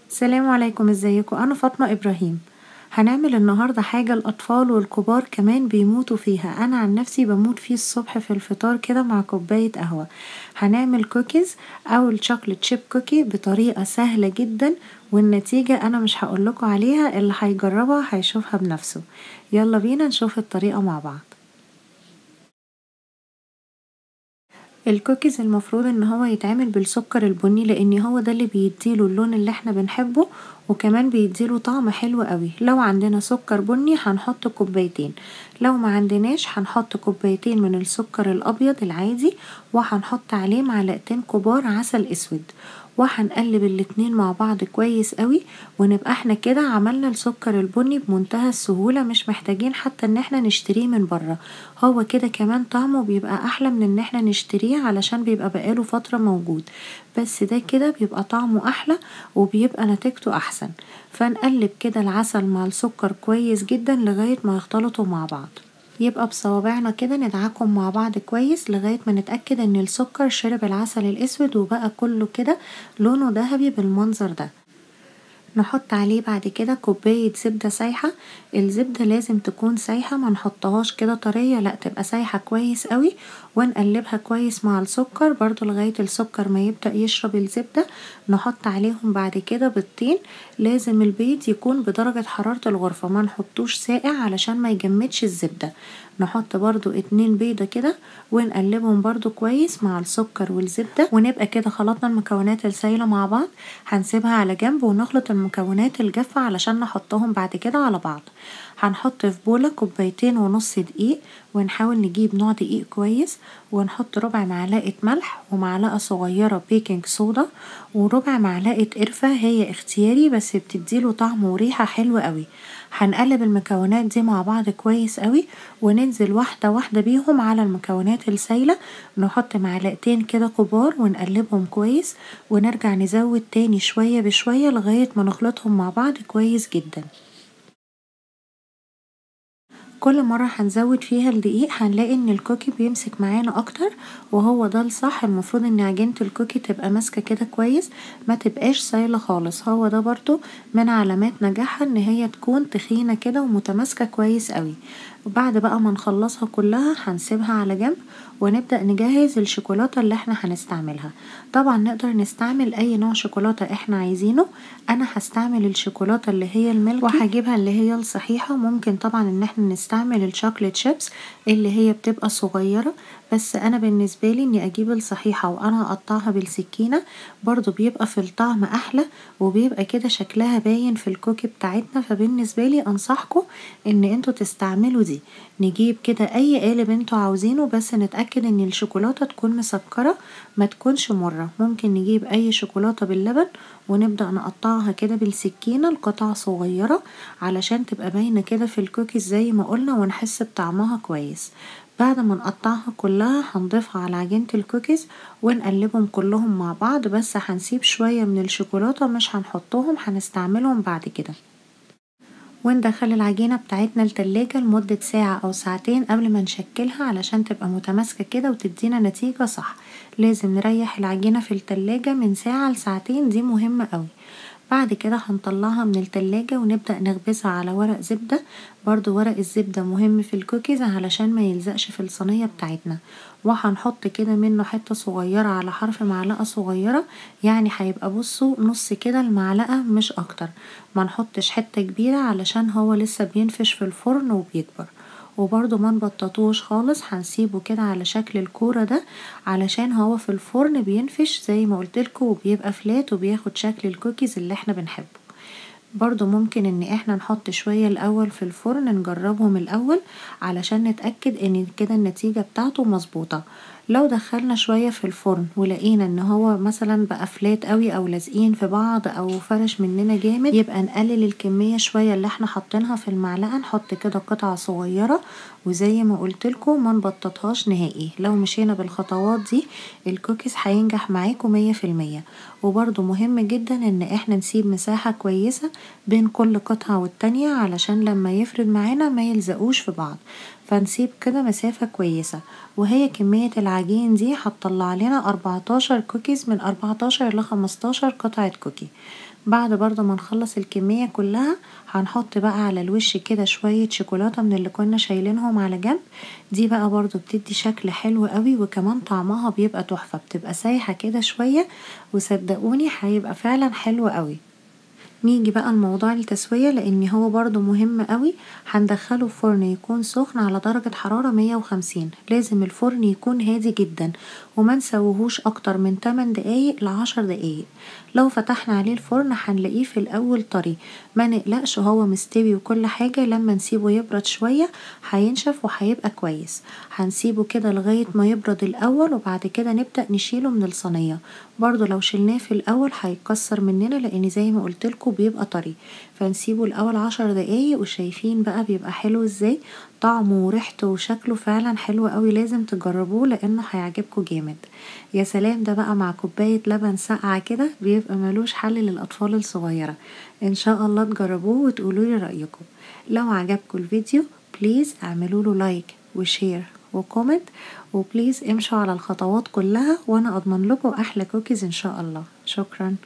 السلام عليكم، ازيكم؟ انا فاطمة ابراهيم. هنعمل النهاردة حاجة الاطفال والكبار كمان بيموتوا فيها. انا عن نفسي بموت فيه الصبح في الفطار كده مع كوباية قهوة. هنعمل كوكيز او الشوكليت شيب كوكي بطريقة سهلة جدا، والنتيجة انا مش هقولكوا عليها، اللي هيجربها هيشوفها بنفسه. يلا بينا نشوف الطريقة مع بعض. الكوكيز المفروض ان هو يتعمل بالسكر البني، لان هو ده اللي بيديله اللون اللي احنا بنحبه، وكمان بيديله طعم حلو قوي. لو عندنا سكر بني هنحط كوبايتين، لو ما عندناش هنحط كوبايتين من السكر الابيض العادي، وهنحط عليه معلقتين كبار عسل اسود، وهنقلب الاتنين مع بعض كويس قوي، ونبقى احنا كده عملنا السكر البني بمنتهى السهولة، مش محتاجين حتى ان احنا نشتريه من بره. هو كده كمان طعمه بيبقى احلى من ان احنا نشتريه، علشان بيبقى بقاله فترة موجود، بس ده كده بيبقى طعمه احلى وبيبقى نتيجته احسن. فنقلب كده العسل مع السكر كويس جدا لغاية ما يختلطوا مع بعض، يبقى بصوابعنا كده ندعكم مع بعض كويس لغاية ما نتأكد ان السكر شرب العسل الاسود وبقى كله كده لونه ذهبي بالمنظر ده. نحط عليه بعد كده كوباية زبدة سايحة. الزبدة لازم تكون سايحة، ما نحطهاش كده طرية، لا تبقى سايحة كويس قوي، ونقلبها كويس مع السكر برضو لغاية السكر ما يبدأ يشرب الزبدة. نحط عليهم بعد كده بيضتين، لازم البيض يكون بدرجة حرارة الغرفة، ما نحطوش ساقع علشان ما يجمدش الزبدة. نحط برضو 2 بيضة كده، ونقلبهم برضو كويس مع السكر والزبدة، ونبقى كده خلطنا المكونات السايلة مع بعض. هنسيبها على جنب ونخلط المكونات الجافة علشان نحطهم بعد كده على بعض. هنحط في بولة كوبايتين ونص دقيق، ونحاول نجيب نوع دقيق كويس، ونحط ربع معلقة ملح ومعلقة صغيرة بيكنج صودا وربع معلقة قرفة، هي اختياري بس بتديله طعم وريحة حلوة قوي. هنقلب المكونات دي مع بعض كويس قوي، وننزل واحدة واحدة بيهم على المكونات السايلة. نحط معلقتين كده كبار ونقلبهم كويس، ونرجع نزود تاني شوية بشوية لغاية ما نخلطهم مع بعض كويس جدا. كل مرة هنزود فيها الدقيق هنلاقي ان الكوكي بيمسك معانا اكتر، وهو ده الصح. المفروض ان عجينة الكوكي تبقى ماسكة كده كويس، ما تبقاش سايلة خالص. هو ده برضو من علامات نجاحها، ان هي تكون تخينة كده ومتماسكة كويس قوي. وبعد بقى ما نخلصها كلها هنسيبها على جنب، ونبدأ نجهز الشوكولاتة اللي احنا هنستعملها. طبعا نقدر نستعمل اي نوع شوكولاتة احنا عايزينه. انا هستعمل الشوكولاتة اللي هي الميلكي، وهجيبها اللي هي الصحيحة. ممكن طبعا ان احنا نستعمل الشوكليت شيبس اللي هي بتبقى صغيرة، بس انا بالنسبة لي اني اجيب الصحيحة وانا اقطعها بالسكينة، برضو بيبقى في الطعم احلى، وبيبقى كده شكلها باين في الكوكي بتاعتنا. فبالنسبة لي انصحكم ان انتوا تستعملوا دي. نجيب كده اي قالب انتوا عاوزينه، بس نتأكد ان الشوكولاتة تكون مسكرة ما تكونش مرة. ممكن نجيب اي شوكولاتة باللبن، ونبدأ نقطعها كده بالسكينة لقطع صغيرة، علشان تبقى باينة كده في الكوكيز زي ما قلنا، ونحس بطعمها كويس. بعد ما نقطعها كلها هنضيفها على عجينة الكوكيز، ونقلبهم كلهم مع بعض، بس هنسيب شوية من الشوكولاتة مش هنحطهم، هنستعملهم بعد كده. وندخل العجينة بتاعتنا التلاجة لمدة ساعة أو ساعتين قبل ما نشكلها، علشان تبقى متماسكة كده وتدينا نتيجة صح. لازم نريح العجينة في التلاجة من ساعة لساعتين، دي مهمة قوي. بعد كده هنطلعها من التلاجة ونبدأ نخبزها على ورق زبدة. برضو ورق الزبدة مهم في الكوكيز علشان ما يلزقش في الصينية بتاعتنا. وهنحط كده منه حتة صغيرة على حرف معلقة صغيرة، يعني هيبقى بصوا نص كده المعلقة مش اكتر. ما نحطش حتة كبيرة علشان هو لسه بينفش في الفرن وبيكبر. وبرضو ما نبططوش خالص، هنسيبه كده على شكل الكورة ده، علشان هو في الفرن بينفش زي ما قلتلكوا، وبيبقى فلات وبياخد شكل الكوكيز اللي احنا بنحبه. برضو ممكن ان احنا نحط شوية الاول في الفرن نجربهم الاول، علشان نتأكد ان كده النتيجة بتاعته مظبوطة. لو دخلنا شوية في الفرن ولقينا ان هو مثلا بقى فلات قوي او لازقين في بعض او فرش مننا جامد، يبقى نقلل الكمية شوية اللي احنا حاطينها في المعلقة، نحط كده قطعة صغيرة. وزي ما قلتلكوا ما نبططهاش نهائي. لو مشينا بالخطوات دي الكوكيز هينجح معاكم 100%. وبرضو مهم جدا ان احنا نسيب مساحة كويسة بين كل قطعة والتانية، علشان لما يفرد معانا ما يلزقوش في بعض. فنسيب كده مسافة كويسة. وهي كمية العجين دي هتطلع لنا 14 كوكيز، من 14 ل 15 قطعة كوكي. بعد برضو ما نخلص الكمية كلها هنحط بقى على الوش كده شوية شوكولاتة من اللي كنا شايلينهم على جنب. دي بقى برضو بتدي شكل حلو قوي، وكمان طعمها بيبقى تحفة، بتبقى سايحة كده شوية، وصدقوني هيبقى فعلا حلو قوي. نيجي بقى لموضوع التسوية لان هو برضو مهم قوي. هندخله فرن يكون سخن على درجة حرارة 150. لازم الفرن يكون هادي جدا، وما نسويهوش اكتر من 8 دقايق ل10 دقايق. لو فتحنا عليه الفرن هنلاقيه في الاول طري، ما نقلقش هو مستوي وكل حاجة. لما نسيبه يبرد شوية هينشف وهيبقى كويس. هنسيبه كده لغاية ما يبرد الاول، وبعد كده نبدأ نشيله من الصينية. برضو لو شلناه في الاول هيتكسر مننا، لان زي ما قلتلكوا بيبقى طري. فنسيبه الاول 10 دقايق. وشايفين بقى بيبقى حلو ازاي؟ طعمه وريحته وشكله فعلا حلو قوي، لازم تجربوه لانه هيعجبكوا جامد. يا سلام، ده بقى مع كوباية لبن ساقعة كده بيبقى ملوش حل للاطفال الصغيرة. ان شاء الله تجربوه وتقولولي رأيكم. لو عجبكوا الفيديو بليز اعملوله لايك وشير وكومنت، وبليز امشوا على الخطوات كلها، وانا اضمن لكم احلى كوكيز ان شاء الله. شكرا.